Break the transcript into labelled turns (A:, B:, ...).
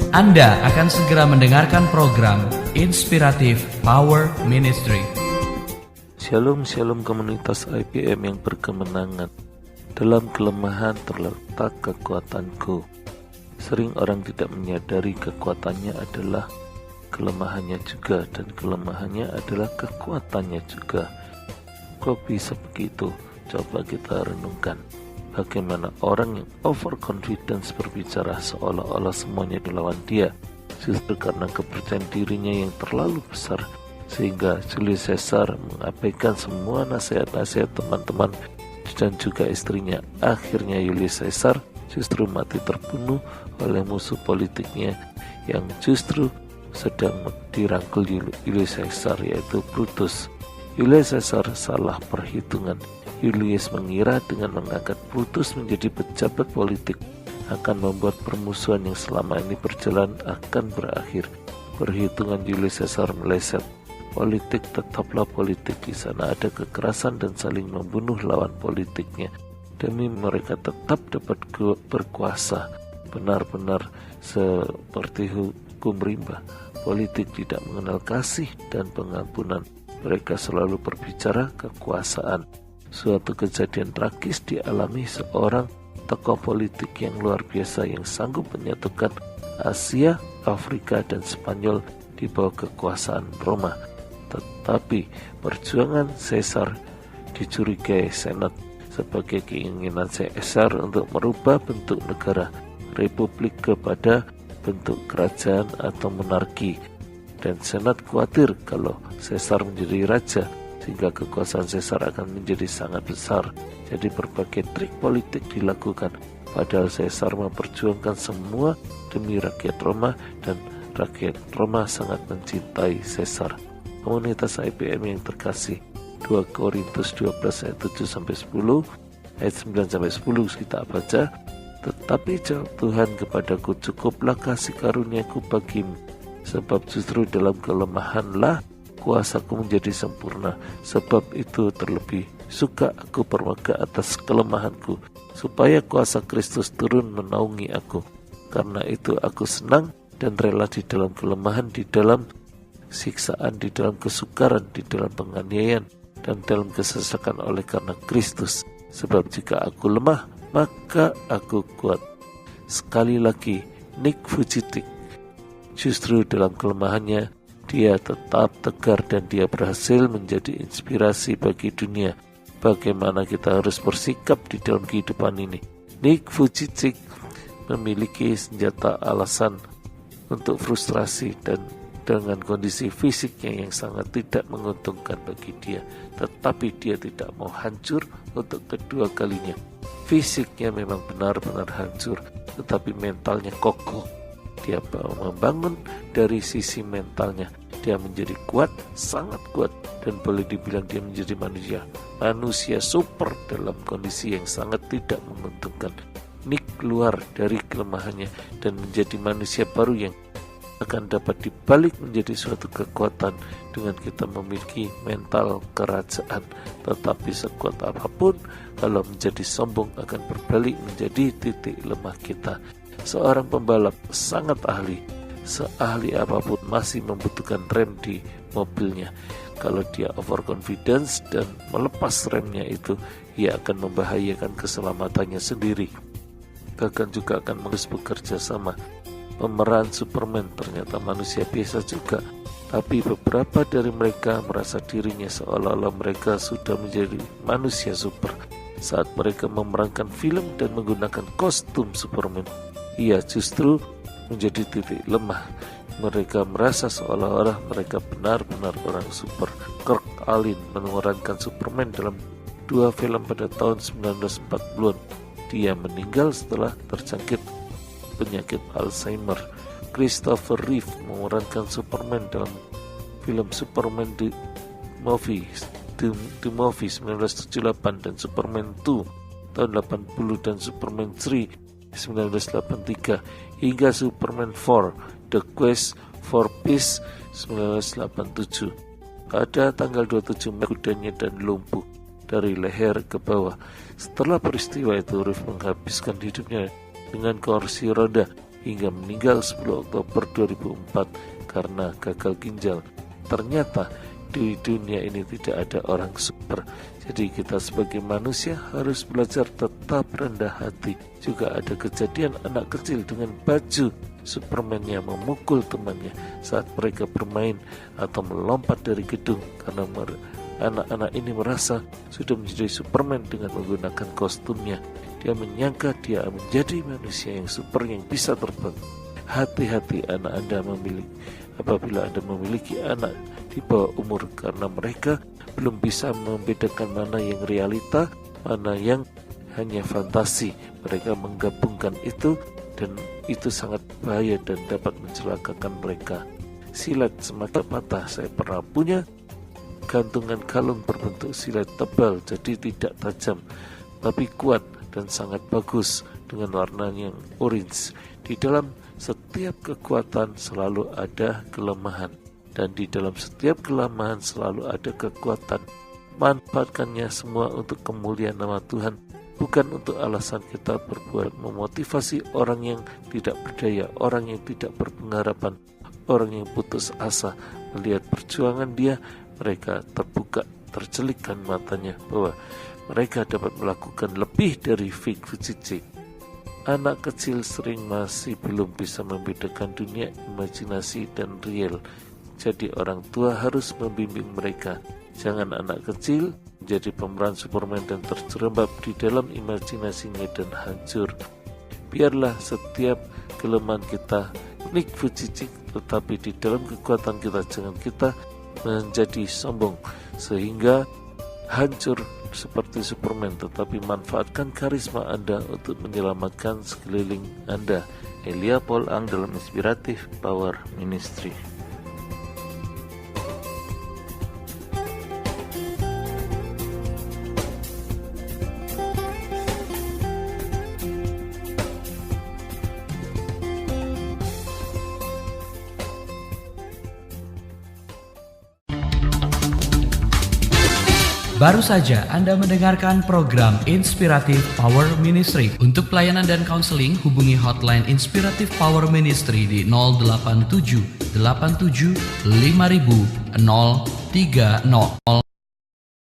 A: Anda akan segera mendengarkan program Inspiratif Power Ministry.
B: Shalom komunitas IPM yang berkemenangan. Dalam kelemahan terletak kekuatanku. Sering orang tidak menyadari kekuatannya adalah kelemahannya juga, dan kelemahannya adalah kekuatannya juga. Kok bisa begitu? Coba kita renungkan. Bagaimana orang yang overconfidence berbicara seolah-olah semuanya dilawan dia, justru karena kepercayaan dirinya yang terlalu besar, sehingga Julius Caesar mengabaikan semua nasihat-nasihat teman-teman dan juga istrinya. Akhirnya Julius Caesar justru mati terbunuh oleh musuh politiknya yang justru sedang dirangkul Julius Caesar, yaitu Brutus. Julius Caesar salah perhitungan. Julius mengira dengan mengangkat Brutus menjadi pejabat politik akan membuat permusuhan yang selama ini berjalan akan berakhir. Perhitungan Julius Caesar meleset. Politik tetaplah politik, di sana ada kekerasan dan saling membunuh lawan politiknya demi mereka tetap dapat berkuasa. Benar-benar seperti hukum rimba. Politik tidak mengenal kasih dan pengampunan. Mereka selalu berbicara kekuasaan. Suatu kejadian tragis dialami seorang tokoh politik yang luar biasa yang sanggup menyatukan Asia, Afrika, dan Spanyol di bawah kekuasaan Roma. Tetapi perjuangan Caesar dicurigai Senat sebagai keinginan Caesar untuk merubah bentuk negara republik kepada bentuk kerajaan atau monarki, dan Senat khawatir kalau Caesar menjadi raja sehingga kekuasaan Caesar akan menjadi sangat besar. Jadi berbagai trik politik dilakukan, padahal Caesar memperjuangkan semua demi rakyat Roma, dan rakyat Roma sangat mencintai Caesar. Komunitas IPM yang terkasih, 2 Korintus 12 ayat 7-10, ayat 9-10 kita baca. Tetapi jawab Tuhan kepadaku, cukuplah kasih karuniaku bagimu, sebab justru dalam kelemahanlah kuasaku menjadi sempurna. Sebab itu terlebih suka aku bermegah atas kelemahanku, supaya kuasa Kristus turun menaungi aku. Karena itu aku senang dan rela di dalam kelemahan, di dalam siksaan, di dalam kesukaran, di dalam penganiayaan, dan dalam kesesakan oleh karena Kristus. Sebab jika aku lemah, maka aku kuat. Sekali lagi, Nick Vujicic, justru dalam kelemahannya dia tetap tegar dan dia berhasil menjadi inspirasi bagi dunia. Bagaimana kita harus bersikap di dalam kehidupan ini. Nick Vujicic memiliki senjata alasan untuk frustrasi dan dengan kondisi fisiknya yang sangat tidak menguntungkan bagi dia, tetapi dia tidak mau hancur untuk kedua kalinya. Fisiknya memang benar-benar hancur, tetapi mentalnya kokoh. Dia membangun dari sisi mentalnya. Dia menjadi kuat, sangat kuat, dan boleh dibilang dia menjadi manusia super dalam kondisi yang sangat tidak menguntungkan. Nick keluar dari kelemahannya dan menjadi manusia baru yang akan dapat dibalik menjadi suatu kekuatan dengan kita memiliki mental kerajaan. Tetapi sekuat apapun, kalau menjadi sombong akan berbalik menjadi titik lemah kita. Seorang pembalap sangat ahli, seahli apapun masih membutuhkan rem di mobilnya. Kalau dia overconfidence dan melepas remnya itu, ia akan membahayakan keselamatannya sendiri. Bahkan juga akan harus bekerja sama. Pemeran Superman ternyata manusia biasa juga, tapi beberapa dari mereka merasa dirinya seolah-olah mereka sudah menjadi manusia super. Saat mereka memerankan film dan menggunakan kostum Superman, ia justru menjadi titik lemah. Mereka merasa seolah-olah mereka benar-benar orang super. Kirk Allen memerankan Superman dalam 2 film pada tahun 1940-an. Dia meninggal setelah terjangkit penyakit Alzheimer. Christopher Reeve memerankan Superman dalam film Superman The Movie 1978 dan Superman 2 tahun 80 dan Superman 3 1983 hingga Superman 4 The Quest for Peace 1987. Pada tanggal 27 Mei kudanya dan lumpuh dari leher ke bawah. Setelah peristiwa itu, Reeve menghabiskan hidupnya dengan kursi roda hingga meninggal 10 Oktober 2004 karena gagal ginjal. Ternyata di dunia ini tidak ada orang super. Jadi kita sebagai manusia harus belajar tetap rendah hati. Juga ada kejadian anak kecil dengan baju Superman yang memukul temannya saat mereka bermain atau melompat dari gedung karena anak-anak ini merasa sudah menjadi Superman dengan menggunakan kostumnya. Dia menyangka dia menjadi manusia yang super yang bisa terbang. Hati-hati apabila Anda memiliki anak di bawah umur, karena mereka belum bisa membedakan mana yang realita, mana yang hanya fantasi. Mereka menggabungkan itu dan itu sangat bahaya dan dapat mencelakakan mereka. Silet semata patah. Saya pernah punya gantungan kalung berbentuk silet tebal, jadi tidak tajam tapi kuat dan sangat bagus dengan warna yang orange. Di dalam setiap kekuatan selalu ada kelemahan, dan di dalam setiap kelemahan selalu ada kekuatan. Manfaatkannya semua untuk kemuliaan nama Tuhan, bukan untuk alasan kita berbuat. Memotivasi orang yang tidak berdaya, orang yang tidak berpengharapan, orang yang putus asa. Melihat perjuangan dia, mereka terbuka, tercelikkan matanya bahwa mereka dapat melakukan lebih dari fig fucici. Anak kecil sering masih belum bisa membedakan dunia imajinasi dan real. Jadi orang tua harus membimbing mereka. Jangan anak kecil menjadi pemeran Superman dan terjerembab di dalam imajinasinya dan hancur. Biarlah setiap kelemahan kita Nick Fujicik, tetapi di dalam kekuatan kita jangan kita menjadi sombong sehingga hancur seperti Superman, tetapi manfaatkan karisma Anda untuk menyelamatkan sekeliling Anda. Elia Paul Ang dalam Inspiratif Power Ministry.
A: Baru saja Anda mendengarkan program Inspiratif Power Ministry. Untuk pelayanan dan kaunseling, hubungi hotline Inspiratif Power Ministry di 087 87 5000 030.